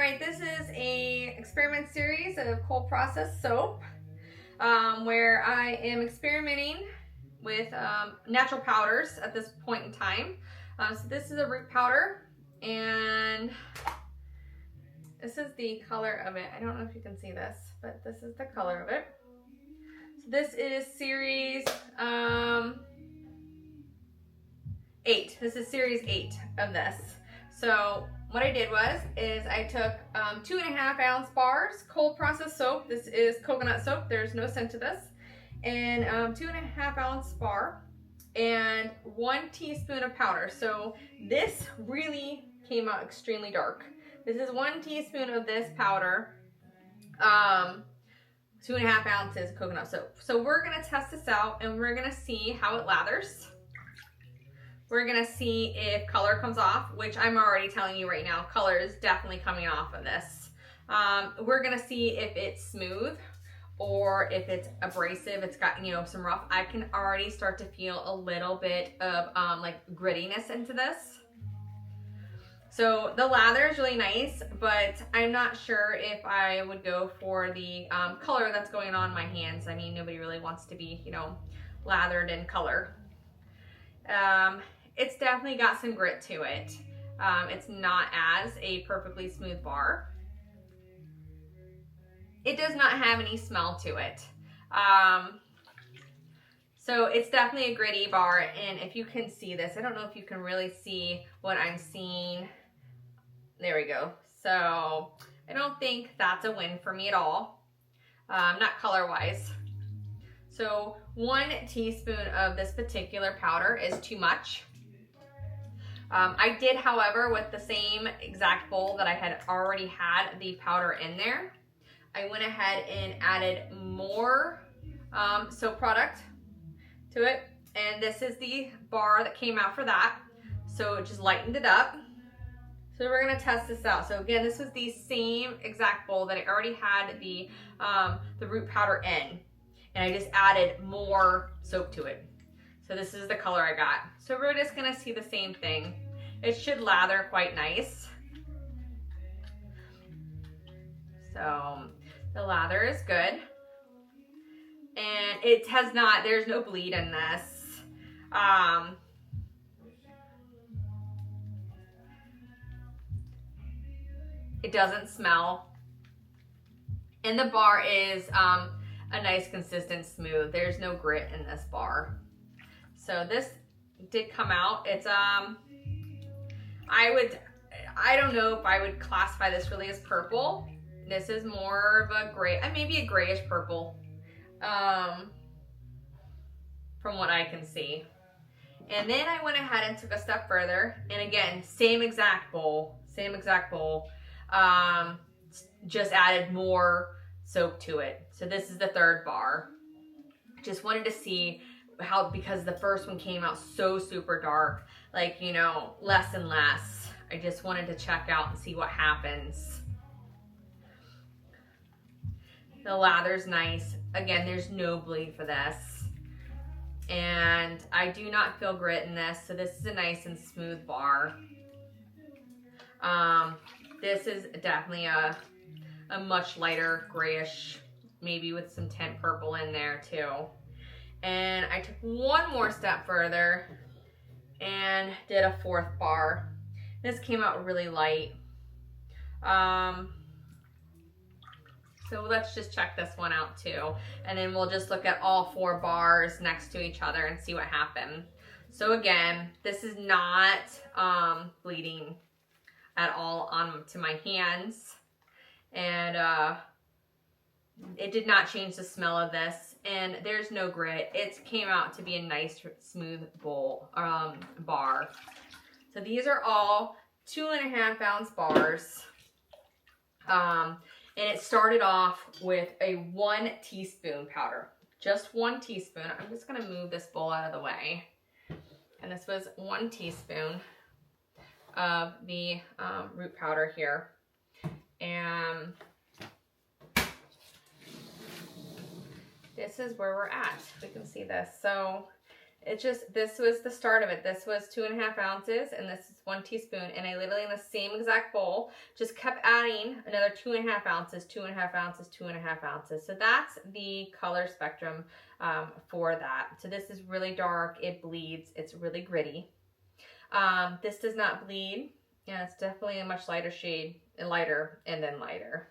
right, this is a experiment series of cold process soap where I am experimenting with natural powders at this point in time. So this is a root powder, and this is the color of it. I don't know if you can see this, but this is the color of it. So this is series 8. This is series 8 of this. So what I did is I took 2.5 ounce bars cold process soap. This is coconut soap. There's no scent to this. And 2.5 ounce bar and 1 teaspoon of powder. So this really came out extremely dark. This is 1 teaspoon of this powder. 2.5 ounces coconut soap. So we're gonna test this out and we're gonna see how it lathers. We're gonna see if color comes off, which I'm already telling you right now, color is definitely coming off of this. We're gonna see if it's smooth or if it's abrasive, it's got, you know, some rough. I can already start to feel a little bit of like grittiness into this. So the lather is really nice, but I'm not sure if I would go for the color that's going on my hands. I mean, nobody really wants to be, you know, lathered in color. It's definitely got some grit to it. It's not as a perfectly smooth bar. It does not have any smell to it. So it's definitely a gritty bar, and if you can see this, I don't know if you can really see what I'm seeing. There we go. So I don't think that's a win for me at all, not color-wise. So 1 teaspoon of this particular powder is too much. I did, however, with the same exact bowl that I had already had the powder in there, I went ahead and added more soap product to it. And this is the bar that came out for that. So it just lightened it up. So we're gonna test this out. So again, this was the same exact bowl that I already had the root powder in. And I just added more soap to it. So this is the color I got. So we're just gonna see the same thing. It should lather quite nice. So the lather is good. And it has not, there's no bleed in this. It doesn't smell. And the bar is a nice, consistent, smooth. There's no grit in this bar. So this did come out. It's I don't know if I would classify this really as purple. This is more of a gray, maybe a grayish purple, from what I can see. And then I went ahead and took a step further, and again, same exact bowl, just added more soap to it. So this is the 3rd bar. Just wanted to see how, because the first one came out so super dark, like, you know, less and less. I just wanted to check out and see what happens. The lather's nice. Again, there's no bleed for this. And I do not feel grit in this, so this is a nice and smooth bar. This is definitely a much lighter grayish, maybe with some tint purple in there too. And I took one more step further and did a 4th bar. This came out really light. So let's just check this one out too. And then we'll just look at all 4 bars next to each other and see what happened. So again, this is not bleeding at all onto my hands. And it did not change the smell of this, and there's no grit. It came out to be a nice, smooth bowl bar. So these are all 2.5 ounce bars. And it started off with a 1 teaspoon powder, just 1 teaspoon. I'm just gonna move this bowl out of the way. And this was 1 teaspoon of the root powder here. And this is where we're at. We can see this. So It just, this was the start of it. This was 2.5 ounces and this is 1 teaspoon. And I literally in the same exact bowl just kept adding another 2.5 ounces, 2.5 ounces, 2.5 ounces. So that's the color spectrum for that. So this is really dark. It bleeds. It's really gritty. This does not bleed. Yeah, it's definitely a much lighter shade, lighter and then lighter.